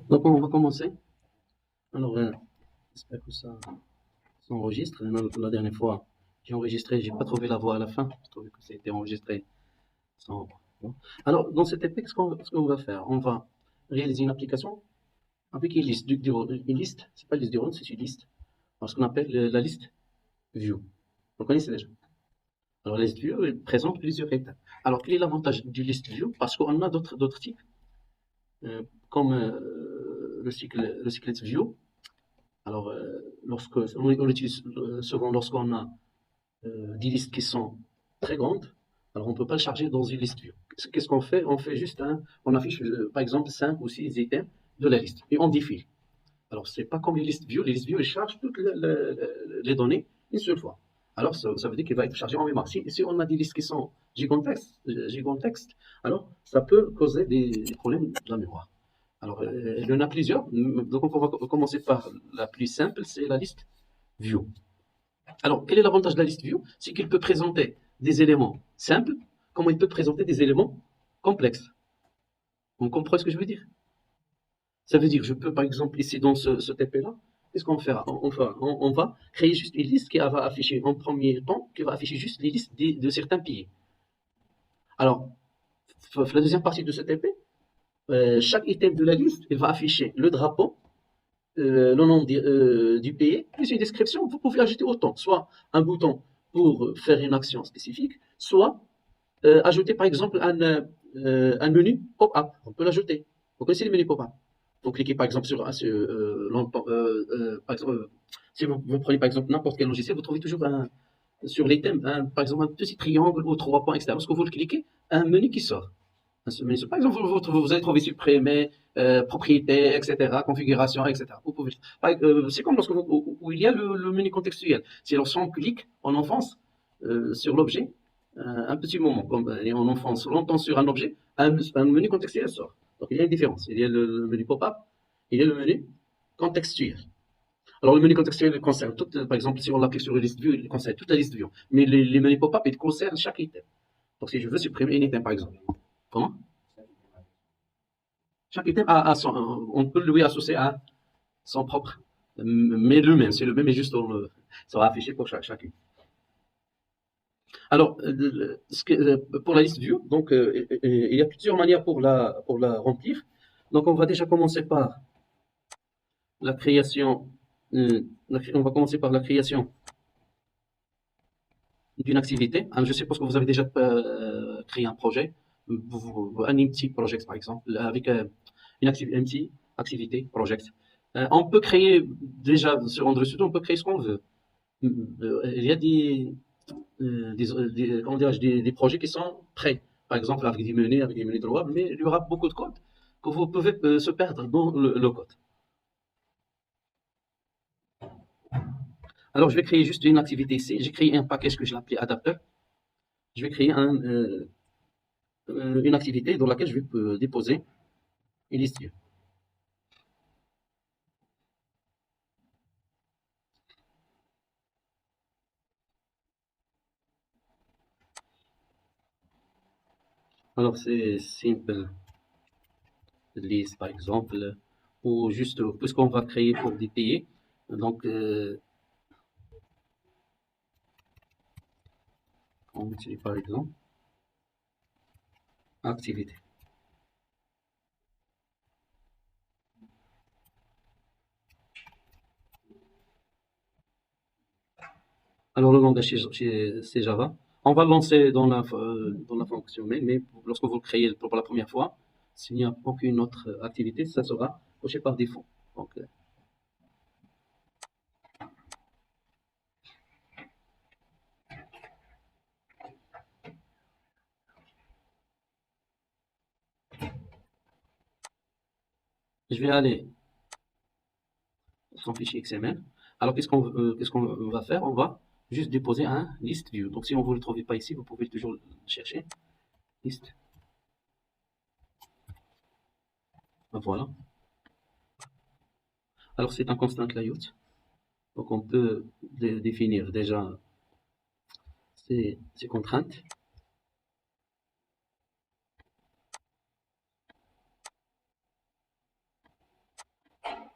Donc on va commencer. Alors, j'espère que ça s'enregistre. La dernière fois, j'ai enregistré, j'ai pas trouvé la voix à la fin. Je trouvais que c'était enregistré sans. Bon. Alors, dans cette épée, ce qu'on va faire? On va réaliser une application avec une liste. Une liste, c'est pas une liste du rôle, c'est une liste. Alors, ce qu'on appelle la liste view. Vous connaissez déjà. Alors, la liste view elle présente plusieurs étapes. Alors, quel est l'avantage du liste view? Parce qu'on a d'autres types, comme le cyclet view. Alors, lorsque on l'utilise souvent lorsqu'on a des listes qui sont très grandes, alors on ne peut pas le charger dans une liste view. Qu'est-ce qu'on fait? On fait juste on affiche par exemple 5 ou 6 items de la liste et on défile. Alors, c'est pas comme les listes view, elles chargent toutes les données une seule fois. Alors, ça veut dire qu'il va être chargé en mémoire. Si on a des listes qui sont gigantesques, alors ça peut causer des problèmes de la mémoire. Alors, il y en a plusieurs. Donc, on va commencer par la plus simple, c'est la liste view. Alors, quel est l'avantage de la liste view? C'est qu'il peut présenter des éléments simples, comme il peut présenter des éléments complexes. On comprend ce que je veux dire? Ça veut dire, je peux, par exemple, ici, dans ce TP-là, qu'est-ce qu'on fera? On va créer juste une liste qui va afficher en premier temps, qui va afficher juste les listes de certains pays. Alors, la deuxième partie de ce TP, chaque item de la liste, il va afficher le drapeau, le nom du pays, plus une description. Vous pouvez ajouter autant, soit un bouton pour faire une action spécifique, soit ajouter par exemple un menu pop-up. On peut l'ajouter. Vous connaissez les menus pop-up? Vous cliquez par exemple par exemple, si vous prenez par exemple n'importe quel logiciel, vous trouvez toujours sur les thèmes, par exemple un petit triangle ou trois points, etc. Lorsque vous le cliquez, un menu qui sort. Par exemple, vous allez trouver supprimer, propriété, etc., configuration, etc. Vous pouvez, c'est comme lorsque où il y a le menu contextuel. C'est lorsqu'on clique en enfance sur l'objet, un petit moment, comme, et on enfonce longtemps sur un objet, un menu contextuel sort. Donc il y a une différence. Il y a le menu pop-up, il y a le menu contextuel. Alors le menu contextuel il concerne toute, par exemple, si on l'applique sur une liste vue, il concerne toute la liste vue. Mais les menus pop-up, ils concernent chaque item. Donc si je veux supprimer un item, par exemple. Comment? Chaque item on peut lui associer à son propre, mais le même, c'est le même, mais juste on le sera affiché pour chacune. Alors, pour la liste view, donc il y a plusieurs manières pour la remplir. Donc, on va déjà commencer par la création. On va commencer par la création d'une activité. Je suppose que vous avez déjà créé un projet, un empty project par exemple, avec une empty activité project. On peut créer déjà sur Android Studio, on peut créer ce qu'on veut. Il y a comment des projets qui sont prêts. Par exemple, avec des menus drouables, mais il y aura beaucoup de code que vous pouvez se perdre dans le code. Alors, je vais créer juste une activité ici. J'ai créé un package que j'ai appelé adapter. Je vais créer une activité dans laquelle je vais déposer une liste view. Alors, c'est simple list, par exemple, ou juste, puisqu'on va créer pour des pays. Donc, on utilise par exemple activité. Alors, le langage, c'est Java. On va le lancer dans la fonction main, mais lorsque vous le créez pour la première fois, s'il n'y a aucune autre activité, ça sera coché par défaut. Donc, je vais aller son fichier XML. Alors, qu'est-ce qu'on va faire? On va juste déposer un list view. Donc, si on ne vous le trouvez pas ici, vous pouvez toujours le chercher. List. Voilà. Alors, c'est un constant layout. Donc, on peut définir déjà ces contraintes.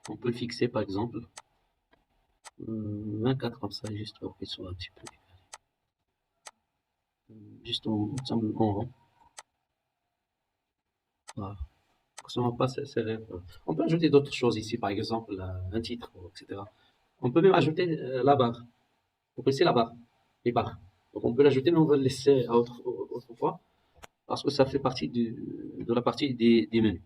On peut le fixer par exemple 24 comme ça, juste pour qu'il soit un petit peu juste en rond. Voilà. Ça va pas serrer. On peut ajouter d'autres choses ici, par exemple un titre, etc. On peut même ajouter la barre. On peut laisser la barre, les barres. Donc on peut l'ajouter, mais on va le laisser à autre fois, parce que ça fait partie de la partie des menus.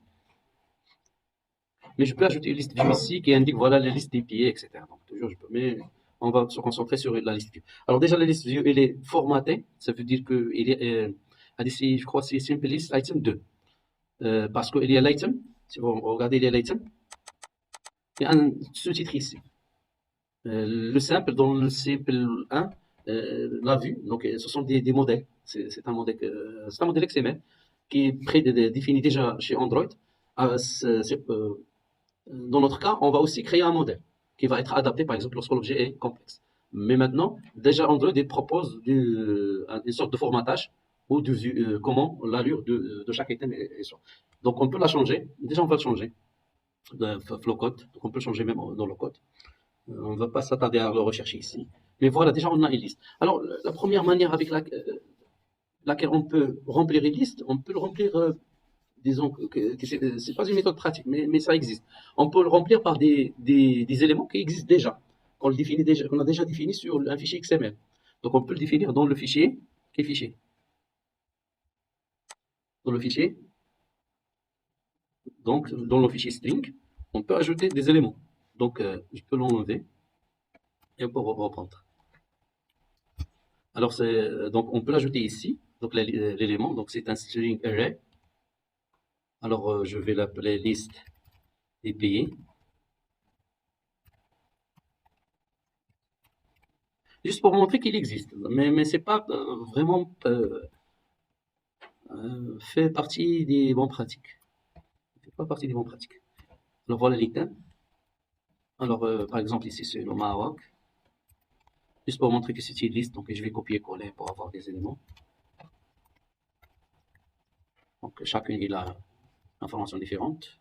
Mais je peux ajouter une liste view ici qui indique voilà les listes des pieds, etc. Donc toujours je peux, mais on va se concentrer sur la liste view. Alors déjà la liste view elle est formatée, ça veut dire que il est je crois que c'est simple list item 2. Parce qu'il y a l'item, si vous regardez il y a l'item, il y a un sous-titre ici. Le simple, dans le simple 1, la vue, donc ce sont des modèles. C'est un modèle XML qui est prédéfini déjà chez Android. Dans notre cas, on va aussi créer un modèle qui va être adapté, par exemple, lorsque l'objet est complexe. Mais maintenant, déjà Android propose une sorte de formatage ou comment l'allure de chaque item est soit. Donc on peut la changer. Déjà, on va le changer. Flow code, donc on peut changer même dans le code. On ne va pas s'attarder à le rechercher ici. Mais voilà, déjà on a une liste. Alors, la première manière avec laquelle on peut remplir une liste, on peut le remplir, disons que c'est pas une méthode pratique, mais ça existe. On peut le remplir par des éléments qui existent déjà, qu'on a déjà défini sur un fichier XML. Donc on peut le définir dans le fichier, qui est fichier. Dans le fichier, donc dans le fichier string, on peut ajouter des éléments. Donc je peux l'enlever et on peut reprendre. Alors, donc, on peut l'ajouter ici, donc l'élément, donc c'est un string array. Alors, je vais l'appeler liste des pays. Juste pour montrer qu'il existe, mais c'est pas vraiment fait partie des bonnes pratiques. Fait pas partie des bonnes pratiques. Alors, voilà l'item. Alors, par exemple, ici, c'est le Maroc. Juste pour montrer que c'est une liste, donc je vais copier-coller pour avoir des éléments. Donc, chacun, il a une information différente.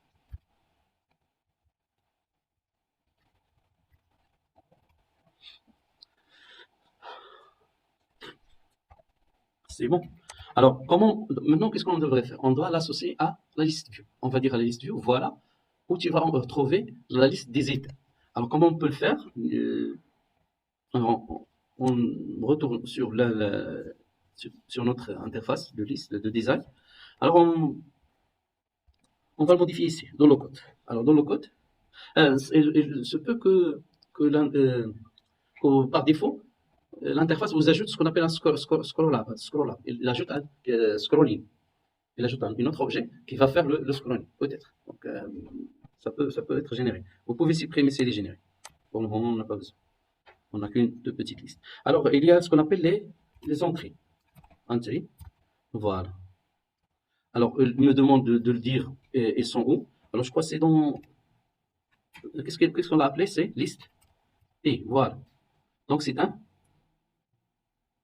C'est bon. Alors, maintenant, qu'est-ce qu'on devrait faire? On doit l'associer à la liste view. On va dire à la liste view, voilà, où tu vas retrouver la liste des items. Alors, comment on peut le faire? On retourne sur notre interface de liste de design. Alors, on va le modifier ici, dans le code. Alors, dans le code, il se peut que par défaut, l'interface vous ajoute ce qu'on appelle un scroll up. Il ajoute un scrolling. Il ajoute un autre objet qui va faire le scrolling, peut-être. Donc, ça peut être généré. Vous pouvez supprimer ces les générés. Pour le moment, on n'a pas besoin. On n'a qu'une de petite liste. Alors, il y a ce qu'on appelle les entrées. Entrées. Voilà. Alors, il me demande de le dire, ils sont où? Alors, je crois que c'est dans. Qu'est-ce qu'on a appelé? C'est liste. Et voilà. Donc, c'est un.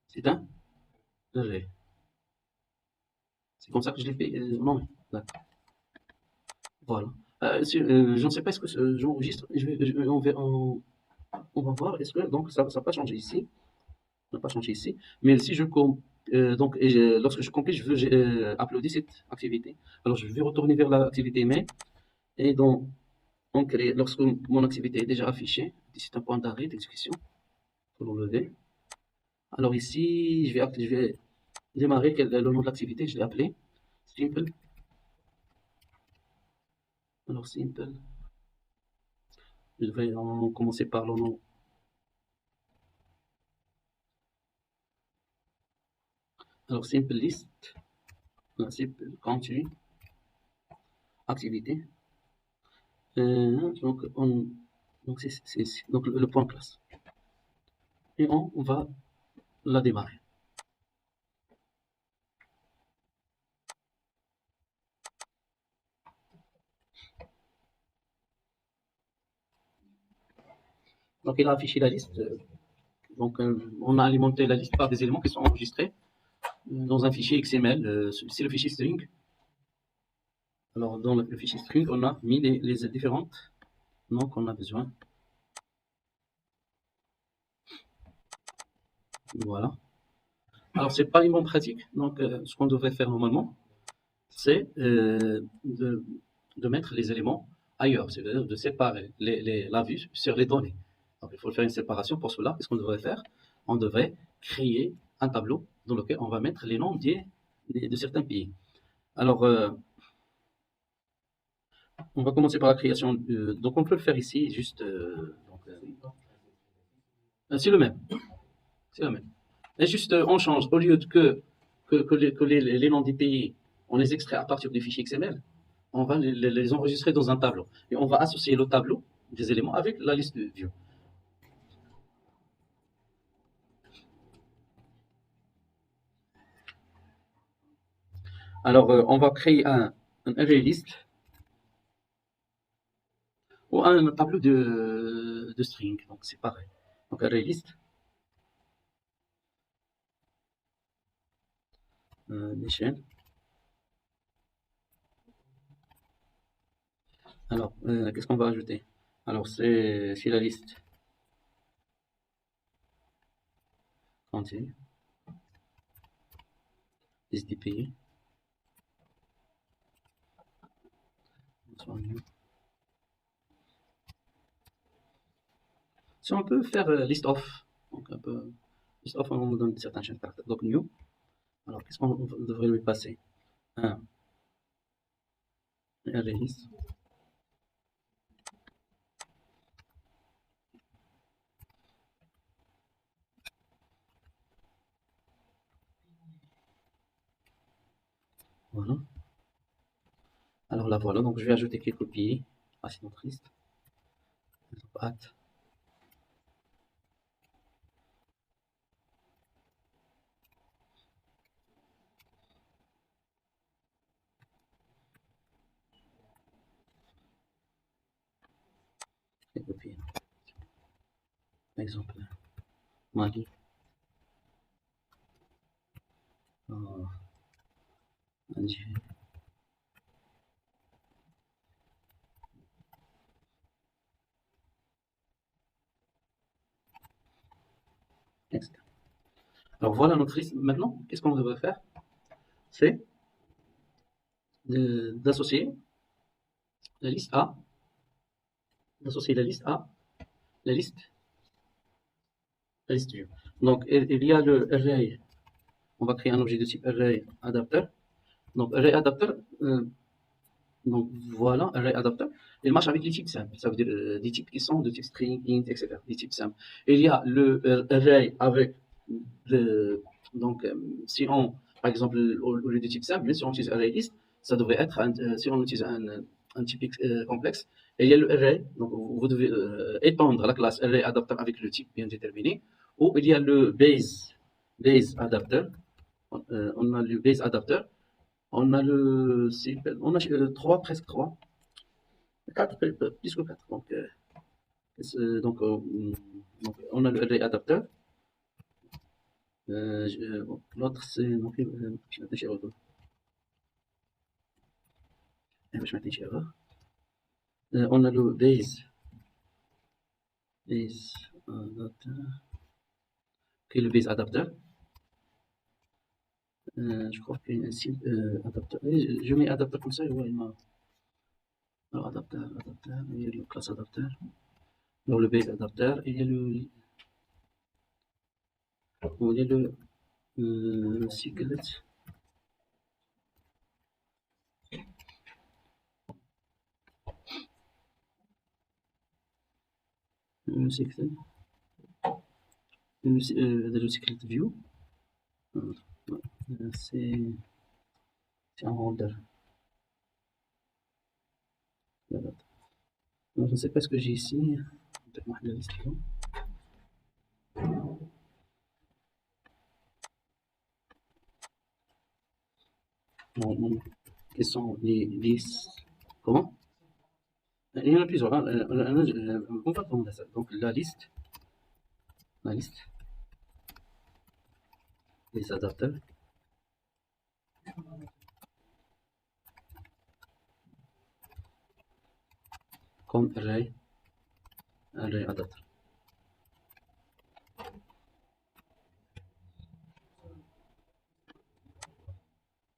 C'est un. Array. C'est comme ça que je l'ai fait. Non, d'accord. Voilà. Je ne sais pas est-ce que j'enregistre. On va voir. Est-ce que donc ça n'a pas changé ici. Ça n'a pas changé ici. Mais si je donc lorsque je compile, je veux uploader cette activité. Alors je vais retourner vers l'activité main et lorsque mon activité est déjà affichée, c'est un point d'arrêt d'exécution. Il faut l'enlever. Alors ici, je vais démarrer le nom de l'activité. Je l'ai appelé simple. Alors simple. Je vais commencer par le nom. Alors simple list. Simple continue. Activité. Donc, donc le point classe. Et on va la démarrer. Donc, il a affiché la liste. Donc, on a alimenté la liste par des éléments qui sont enregistrés dans un fichier XML. C'est le fichier string. Alors, dans le fichier string, on a mis les différentes Donc, on a besoin. Voilà. Alors, c'est pas une bonne pratique. Donc, ce qu'on devrait faire normalement, c'est de mettre les éléments ailleurs, c'est-à-dire de séparer la vue sur les données. Donc, il faut faire une séparation. Pour cela, qu'est-ce qu'on devrait faire? On devrait créer un tableau dans lequel on va mettre les noms de certains pays. Alors, on va commencer par la création. Donc, on peut le faire ici, juste. C'est le même. C'est le même. Et juste, on change. Au lieu que les noms des pays, on les extrait à partir du fichier XML, on va les enregistrer dans un tableau. Et on va associer le tableau des éléments avec la liste de view. Alors, on va créer un array list ou un tableau de string. Donc, c'est pareil. Donc, array list, des chaînes. Alors, qu'est-ce qu'on va ajouter? Alors, c'est la liste continue, liste des pays. Si on peut faire list off, donc un peu list off, on nous donne certains chaînes caractères. Donc, new. Alors, qu'est-ce qu'on devrait lui passer? Un array list. Voilà. Alors là, voilà. Donc, je vais ajouter quelques pays à notre liste. Add. Quelques pays. Par exemple, Mali. Algérie. Next. Alors voilà notre liste. Maintenant, qu'est-ce qu'on devrait faire? C'est d'associer la liste A, d'associer la liste A, la liste view. Donc, il y a le array. On va créer un objet de type array adapter. Donc, array adapter, donc voilà, array adapter, il marche avec les types simples. Ça veut dire des types qui sont de type string, int, etc. Des types simples. Il y a le array avec le. Donc, si on, par exemple, au lieu de type simple, mais si on utilise array list, ça devrait être, si on utilise un type complexe, et il y a le array, donc vous devez étendre la classe array adapter avec le type bien déterminé, ou il y a le base adapter, on a le base adapter, on a on a 3, presque 3, 4, plus que 4. Donc, on a le array adapter. L'autre, c'est. Je vais on a le base adapter, qui est le base adapter. Je crois qu'il y a un site adapter. Je mets adapter comme ça, je vois, il m'a. Alors, adapter, il y a le classe adapter. Alors, le base adapter, il y a le secret. Le secret. Le secret view. C'est un render. Voilà. Alors, je ne sais pas ce que j'ai ici. Peut-être moi, la liste là. Non. Quels sont les listes? Comment? Il y en a plusieurs. Hein. On va prendre ça. Donc la liste des adapteurs. Comme array array adapter.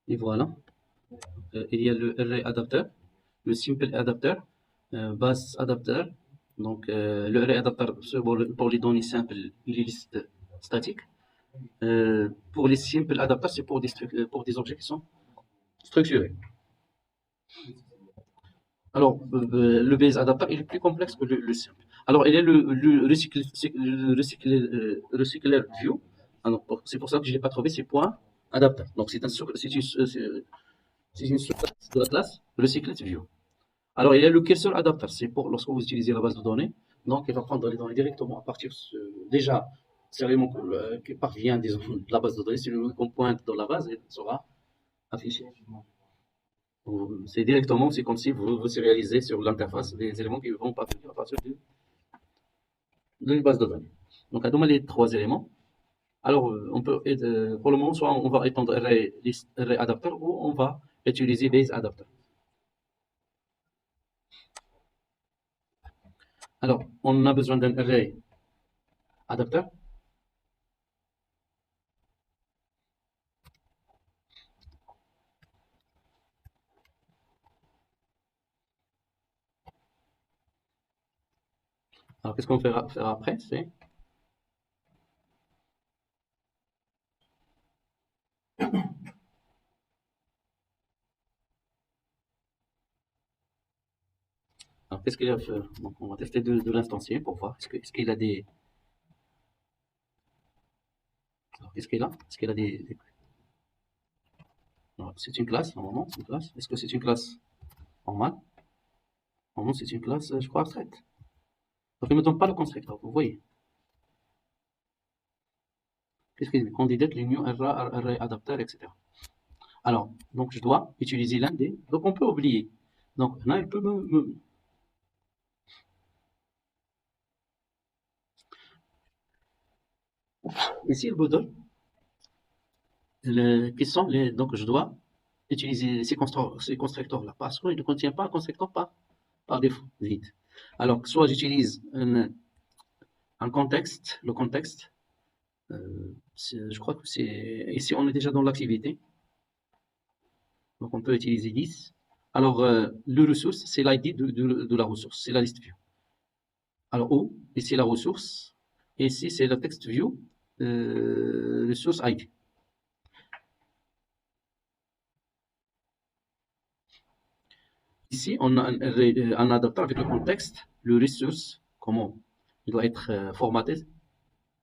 Et voilà. Il y a le array adapter, le simple adapter, base adapter. Donc, le array adapter, pour les données simples, il est liste statique. Pour les simple adapters, c'est pour des objets qui sont structurés. Alors, le base adapter, il est plus complexe que le simple. Alors, il y a le recycler view. Alors, c'est pour ça que je ne l'ai pas trouvé, c'est point adapter. Donc, c'est une sous-classe de la classe recycler view. Alors, il y a le cursor adapter, c'est pour lorsque vous utilisez la base de données. Donc, il va prendre les données directement à partir déjà, c'est l'élément qui parvient, disons, de la base de données. C'est le qu'on pointe dans la base et il sera affiché. C'est directement, c'est comme si vous serialisez sur l'interface des éléments qui vont partir à partir d'une base de données. Donc, à donner les trois éléments. Alors, on peut, pour le moment, soit on va étendre array adapter ou on va utiliser base adapter. Alors, on a besoin d'un array adapter. Alors, qu'est-ce qu'on va faire après? C'est alors, qu'est-ce qu'il va faire? Donc, on va tester de l'instancier pour voir est-ce qu'il a des. Alors, qu'est-ce qu'il a? Est-ce qu'il a des. Alors, c'est une classe, normalement, c'est une classe. Est-ce que c'est une classe normale? Normalement, c'est une classe, je crois, abstraite. Donc, il ne me donne pas le constructeur, vous voyez. Qu'est-ce qu'il dit? Candidate, l'union, array, adapter, etc. Alors, donc, je dois utiliser l'un des. Donc, on peut oublier. Donc, là, il peut Ici, il me donne qui sont les. Donc, je dois utiliser ces constructeurs-là parce qu'il ne contient pas un constructeur par défaut, vide. Alors, soit j'utilise un contexte, le contexte, je crois que c'est. Ici, on est déjà dans l'activité. Donc, on peut utiliser 10. Alors, le ressource, c'est l'ID de la ressource, c'est la liste view. Alors, O, ici la ressource, et ici c'est la text view, ressource ID. Ici, on a un adapteur avec le contexte, le ressource, comment il doit être formaté.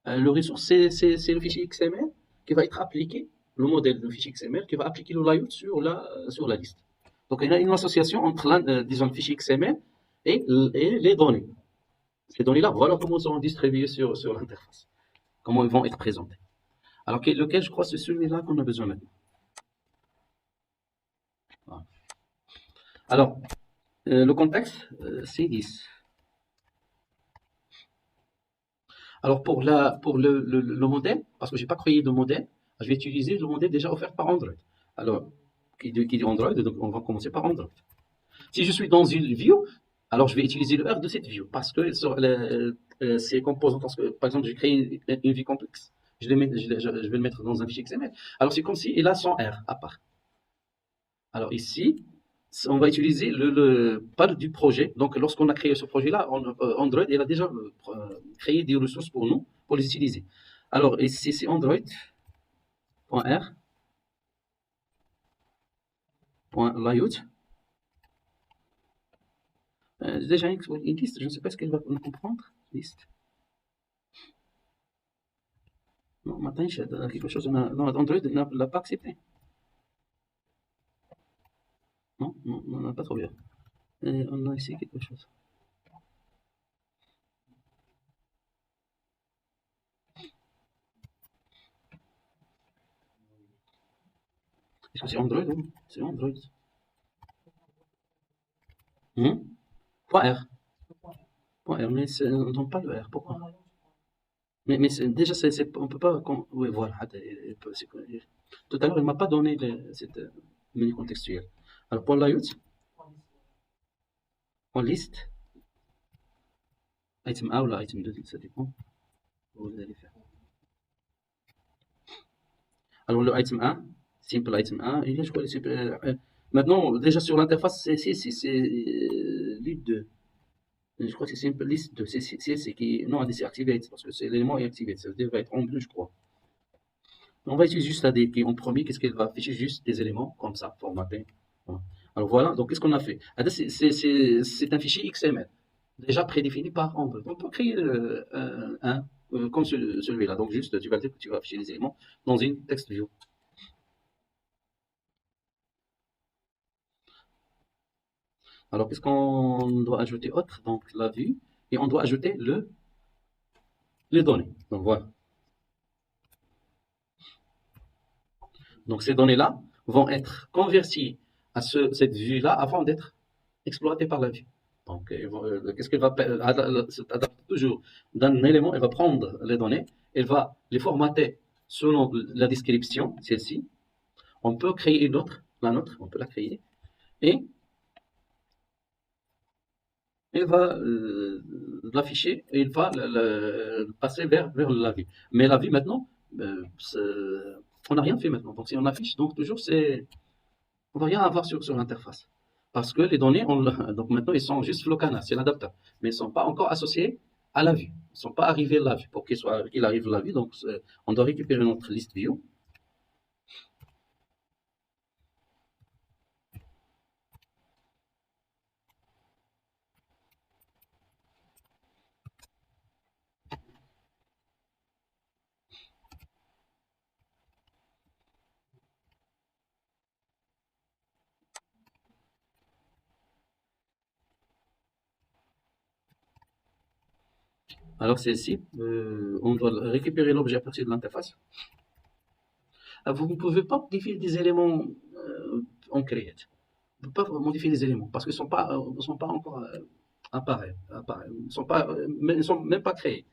Le ressource, c'est le fichier XML qui va être appliqué, le modèle du fichier XML qui va appliquer le layout sur la liste. Donc, il y a une association entre, disons, le fichier XML et les données. Ces données-là, voilà comment elles seront distribuées sur l'interface, comment elles vont être présentées. Alors, lequel, je crois, c'est celui-là qu'on a besoin maintenant. Voilà. Alors, le contexte, c'est 10. Alors, pour le modèle, parce que je n'ai pas créé de modèle, je vais utiliser le modèle déjà offert par Android. Alors, qui dit Android, donc on va commencer par Android. Si je suis dans une view, alors je vais utiliser le R de cette view, parce que ces composants, parce que, par exemple, j'ai créé une view complexe, je vais le mettre dans un fichier XML. Alors, c'est comme s'il a son R à part. Alors ici, on va utiliser le pad du projet. Donc, lorsqu'on a créé ce projet-là, Android, il a déjà créé des ressources pour nous, pour les utiliser. Alors, ici, c'est Android.r.layout. Déjà une liste, je ne sais pas ce qu'elle va comprendre. Liste. Non, maintenant, il y a quelque chose. Non, Android ne l'a pas accepté. Non, non, on n'a pas trop bien. On a ici quelque chose. Est-ce que c'est Android? Oui, c'est Android. Point R. Point R, mais on ne donne pas le R. Pourquoi? Mais déjà, on peut pas. Oui, voilà. Tout à l'heure, il ne m'a pas donné cette menu contextuel. Alors, pour layout, en liste, item 1 ou l'item 2, ça dépend. Vous allez faire. Alors le item 1, simple item 1, il y a je crois maintenant déjà sur l'interface c'est list 2. Je crois que c'est simple list 2, c'est qui non c'est activate parce que c'est l'élément est activé, ça va être en bleu je crois. On va utiliser juste la DK en premier, qu'est-ce qu'elle va afficher juste des éléments comme ça formatés. Voilà. Alors voilà, donc qu'est-ce qu'on a fait? C'est un fichier XML déjà prédéfini par Android. On peut créer un comme celui-là. Donc juste, tu vas dire que tu vas afficher les éléments dans une text view. Alors qu'est-ce qu'on doit ajouter autre? Donc la vue et on doit ajouter les données. Donc voilà. Donc ces données-là vont être converties à cette vue-là avant d'être exploitées par la vue. Donc qu'est-ce qu'elle va s'adapter toujours d'un élément? Elle va prendre les données, elle va les formater selon la description, celle-ci. On peut créer une autre, la nôtre, on peut la créer, et elle va l'afficher et il va passer vers la vue. Mais la vue maintenant, on n'a rien fait maintenant. Donc si on affiche, donc toujours on va rien avoir sur l'interface. Parce que les données, donc maintenant ils sont juste flocana, c'est l'adaptateur. Mais ils ne sont pas encore associés à la vue. Ils ne sont pas arrivés à la vue. Pour qu'il arrive à la vue, donc on doit récupérer notre liste view. Alors celle-ci, on doit récupérer l'objet à partir de l'interface. Vous ne pouvez pas modifier des éléments en create. On ne peut pas modifier les éléments parce qu'ils ne sont pas encore apparus. Ils ne sont même pas créés.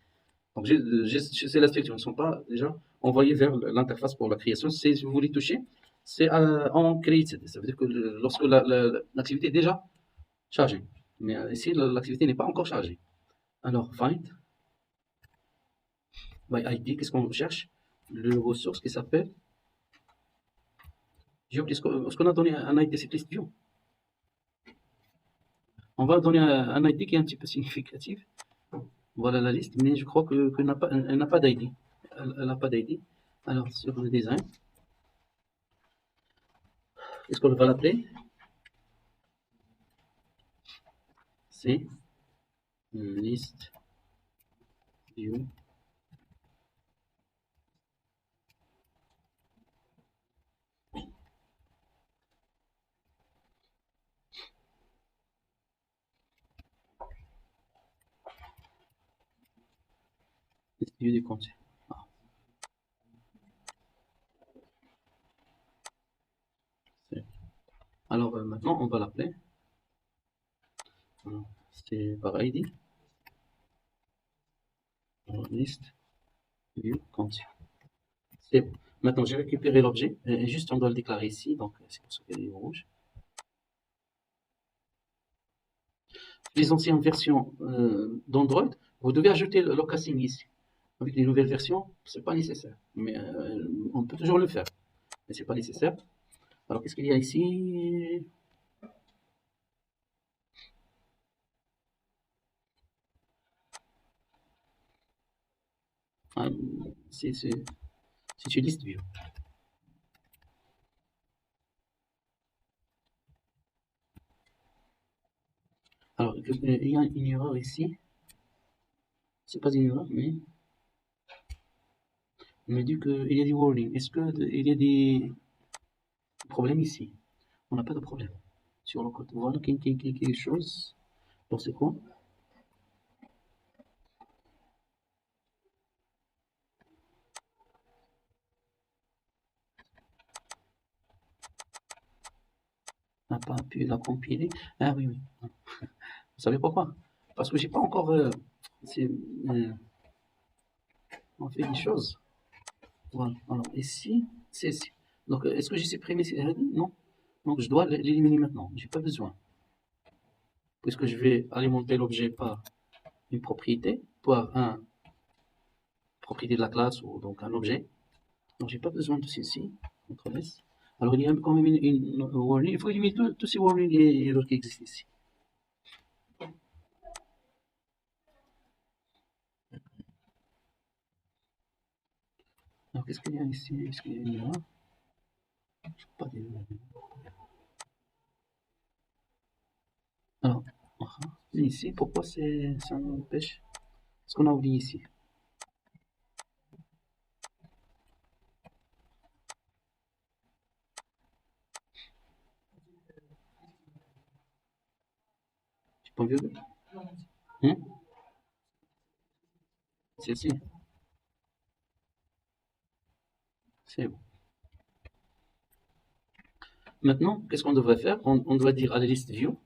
Donc, c'est la structure. Ils ne sont pas déjà envoyés vers l'interface pour la création. Si vous voulez toucher, c'est en create. Ça veut dire que lorsque l'activité est déjà chargée. Mais ici, l'activité n'est pas encore chargée. Alors, find by ID, qu'est-ce qu'on cherche? Le ressource qui s'appelle. J'ai oublié ce qu'on a donné un ID, c'est list view. On va donner un ID qui est un petit peu significatif. Voilà la liste, mais je crois qu'elle n'a pas d'ID. Elle n'a pas d'ID. Alors, sur le design, qu'est-ce qu'on va l'appeler? C'est list view. List view du contenu. Ah. Alors maintenant, on va l'appeler. C'est par ID. Alors, list view contenu. C'est bon. Maintenant, j'ai récupéré l'objet. Et juste, on doit le déclarer ici. Donc, c'est pour ça qu'il est rouge. Les anciennes versions d'Android, vous devez ajouter le locasing ici. Avec les nouvelles versions, c'est pas nécessaire. Mais on peut toujours le faire. Mais c'est pas nécessaire. Alors, qu'est-ce qu'il y a ici? Ah, c'est une liste view. Alors, il y a une erreur ici. C'est pas une erreur, mais on me dit qu'il y a des warnings. Est-ce qu'il y a des problèmes ici? On n'a pas de problème. Sur le côté, voilà quelque chose. Donc, c'est quoi? On n'a pas pu la compiler. Ah oui, oui. Vous savez pourquoi? Parce que j'ai pas encore. On fait des choses. Voilà. Alors ici, c'est ici. Donc est-ce que j'ai supprimé ces headings? Non. Donc je dois l'éliminer maintenant. J'ai pas besoin. Puisque je vais alimenter l'objet par une propriété, pour un propriété de la classe ou donc un objet. Donc j'ai pas besoin de ceci. CTRL S. Alors il y a quand même une warning. Il faut éliminer tous ces warnings et erreurs qui existent ici. Alors qu'est-ce qu'il y a ici? Est-ce qu'il y a une erreur? Pas d'erreur. Alors, ici, pourquoi ça m'empêche? Ce qu'on a oublié ici. J'ai pas vu. Hein? C'est ici. C'est bon. Maintenant, qu'est-ce qu'on devrait faire? On doit dire à la liste view.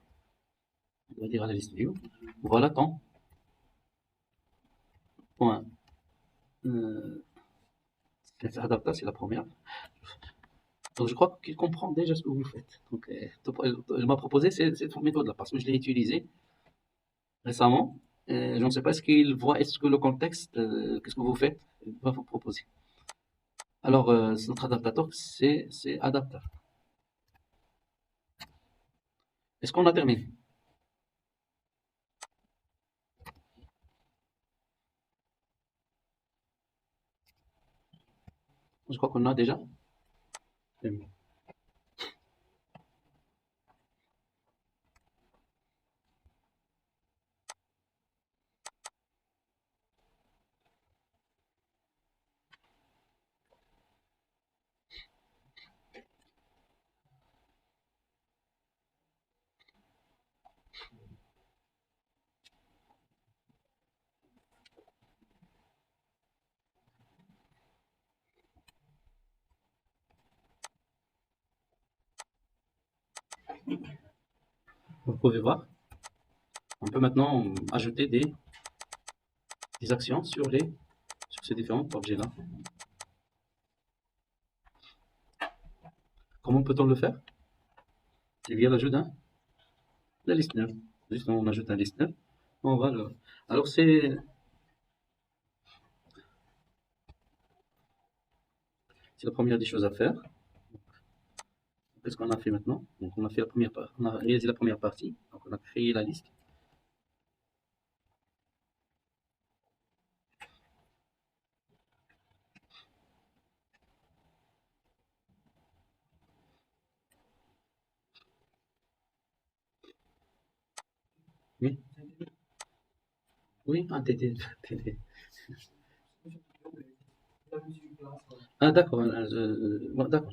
On doit dire à la liste view. Voilà ton point. Adapta, c'est la première. Donc je crois qu'il comprend déjà ce que vous faites. Donc il m'a proposé cette méthode-là parce que je l'ai utilisée récemment. Je ne sais pas, est-ce que le contexte, qu'est-ce que vous faites, il va vous proposer. Alors, notre adaptateur, c'est adapteur. Est-ce qu'on a terminé? Je crois qu'on a déjà terminé. Vous pouvez voir, on peut maintenant ajouter des actions sur ces différents objets-là. Comment peut-on le faire? C'est via l'ajout d'un listener. Juste on ajoute un listener. On va le... Alors c'est la première des choses à faire. Qu'est-ce qu'on a fait maintenant? Donc on a fait on a réalisé la première partie. Donc on a créé la liste. Oui, oui, un TT. Ah d'accord, bon, d'accord.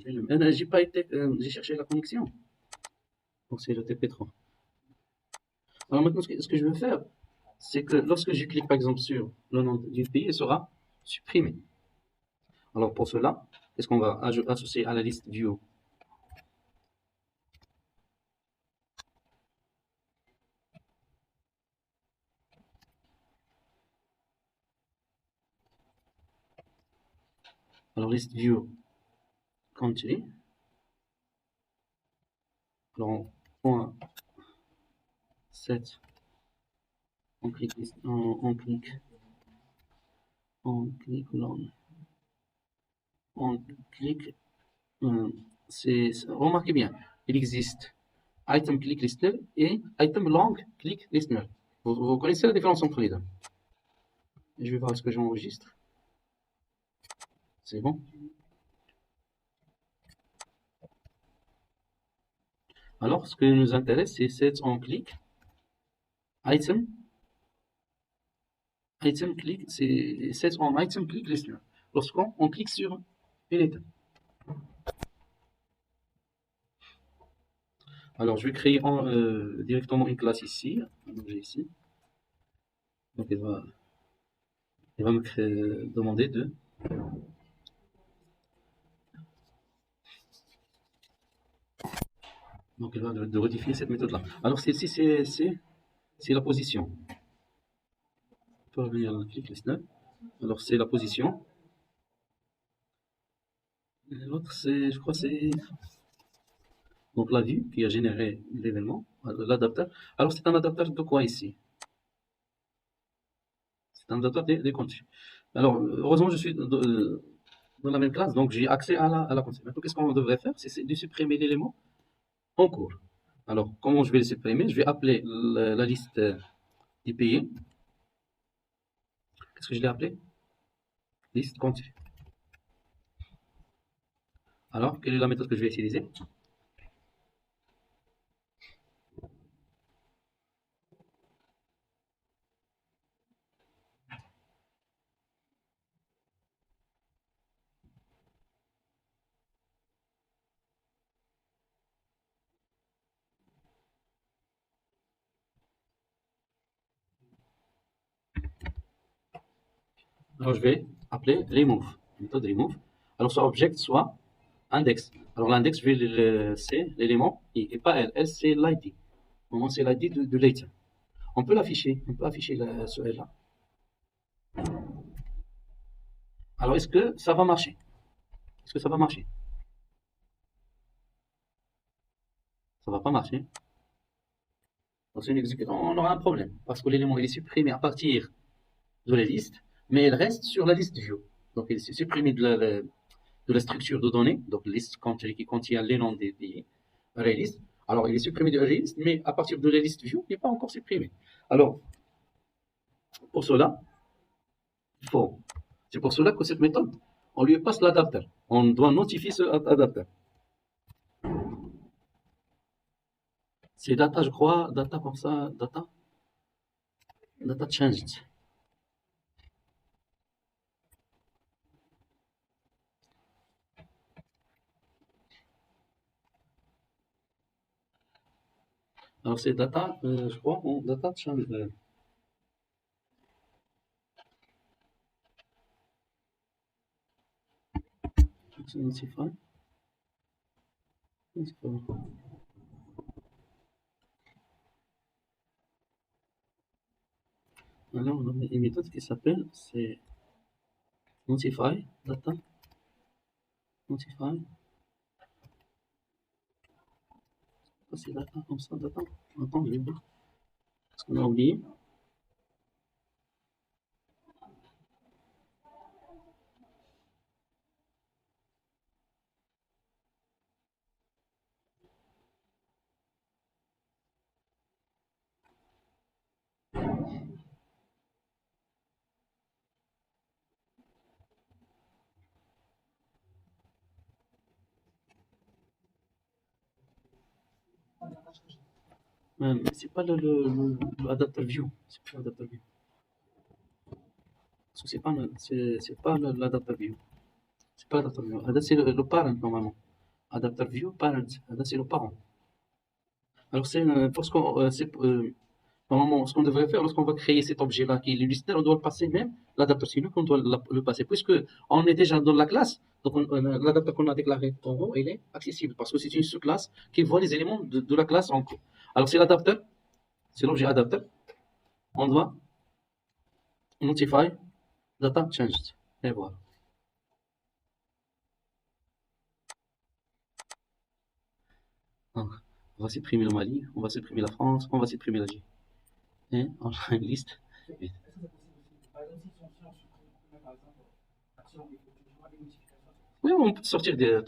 J'ai pas été, j'ai cherché la connexion. Donc c'est le TP3. Alors maintenant, ce que je veux faire, c'est que lorsque je clique par exemple sur le nom du pays, il sera supprimé. Alors pour cela, qu'est-ce qu'on va associer à la liste view? Alors liste view country. Alors point 7, on clique, on clique, on clique. Remarquez bien, il existe item click listener et item long click listener. Vous connaissez la différence entre les deux? Je vais voir ce que j'enregistre. C'est bon. Alors, ce qui nous intéresse, c'est set on click item click, c'est set on item click listener. Lorsqu'on clique sur une item. Alors, je vais créer directement une classe ici, un objet ici. Donc, il va me demander donc il va de modifier cette méthode-là. Alors, celle-ci, c'est la position. On peut revenir à la click listener. Alors, c'est la position. L'autre, je crois, c'est donc la vue qui a généré l'événement, l'adapteur. Alors, c'est un adapteur de quoi ici? C'est un adaptateur des contenus. Alors, heureusement, je suis dans la même classe, donc j'ai accès à la consigne. Maintenant, qu'est-ce qu'on devrait faire? C'est de supprimer l'élément en cours. Alors, comment je vais le supprimer? Je vais appeler la liste des pays. Qu'est-ce que je l'ai appelé? Liste continue. Alors, quelle est la méthode que je vais utiliser? Alors, je vais appeler remove. Méthode remove. Alors, soit object, soit index. Alors, l'index, je vais c'est l'élément et pas L. L, c'est l'ID. Moment, c'est l'ID de l'item. On peut l'afficher. On peut afficher ce L là. Alors, est-ce que ça va marcher? Est-ce que ça va marcher? Ça va pas marcher. Donc, c'est une exécution. On aura un problème parce que l'élément il est supprimé à partir de la liste, mais il reste sur la liste view. Donc, il est supprimé de la structure de données, donc liste qui contient les noms des pays, array list. Alors, il est supprimé de array list, mais à partir de la liste view, il n'est pas encore supprimé. Alors, pour cela, il faut. C'est pour cela que cette méthode, on lui passe l'adapteur. On doit notifier ce adapteur. C'est data, je crois, data comme ça, data changed. Alors, c'est data, je crois, data changed. Notify. Alors, on a une méthode qui s'appelle, c'est notify, data, notify. C'est data comme ça, data. Attends, je vais voir. Parce qu'on a oublié. Mais c'est pas le adapter view. C'est pas l'adapter view. C'est pas l'adapter view. C'est pas l'adapter view. C'est le parent normalement. Adapter view, parent. C'est le parent. Alors c'est parce qu'on normalement ce qu'on devrait faire lorsqu'on va créer cet objet-là qui est l'illustrateur, on doit le passer même l'adapteur. C'est lui qu'on doit le passer. Puisque on est déjà dans la classe, donc l'adapteur qu'on a déclaré en haut, il est accessible parce que c'est une sous-classe qui voit les éléments de la classe en cours. Alors c'est l'adapteur, c'est l'objet adapteur. On doit notify data changed. Et voilà. Donc, on va supprimer le Mali, on va supprimer la France, on va supprimer l'Algérie. Et on a une liste. Oui, on peut sortir des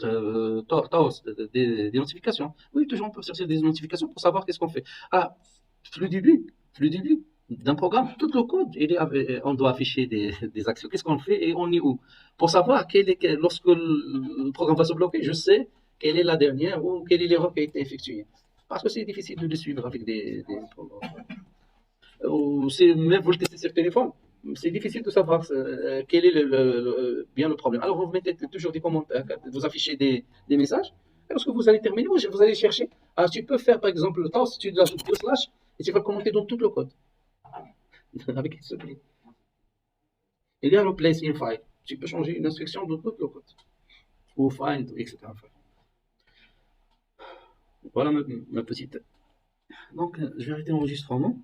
notifications. Oui, toujours on peut sortir des notifications pour savoir qu'est-ce qu'on fait. Ah, le début d'un programme, tout le code, on doit afficher des actions. Qu'est-ce qu'on fait et on est où? Pour savoir lorsque le programme va se bloquer, je sais quelle est la dernière ou quelle est l'erreur qui a été effectuée. Parce que c'est difficile de le suivre avec des programmes. Ou même vous le testez sur le téléphone, c'est difficile de savoir quel est bien le problème. Alors vous mettez toujours des commentaires, vous affichez des messages, et lorsque vous allez terminer, vous allez chercher. Ah, tu peux faire par exemple le temps, si tu ajoutes deux slash, et tu vas commenter dans tout le code. Avec ce clé. Il y a replace in file. Tu peux changer une instruction dans tout le code. Ou find, etc. Voilà ma petite. Donc, je vais arrêter l'enregistrement.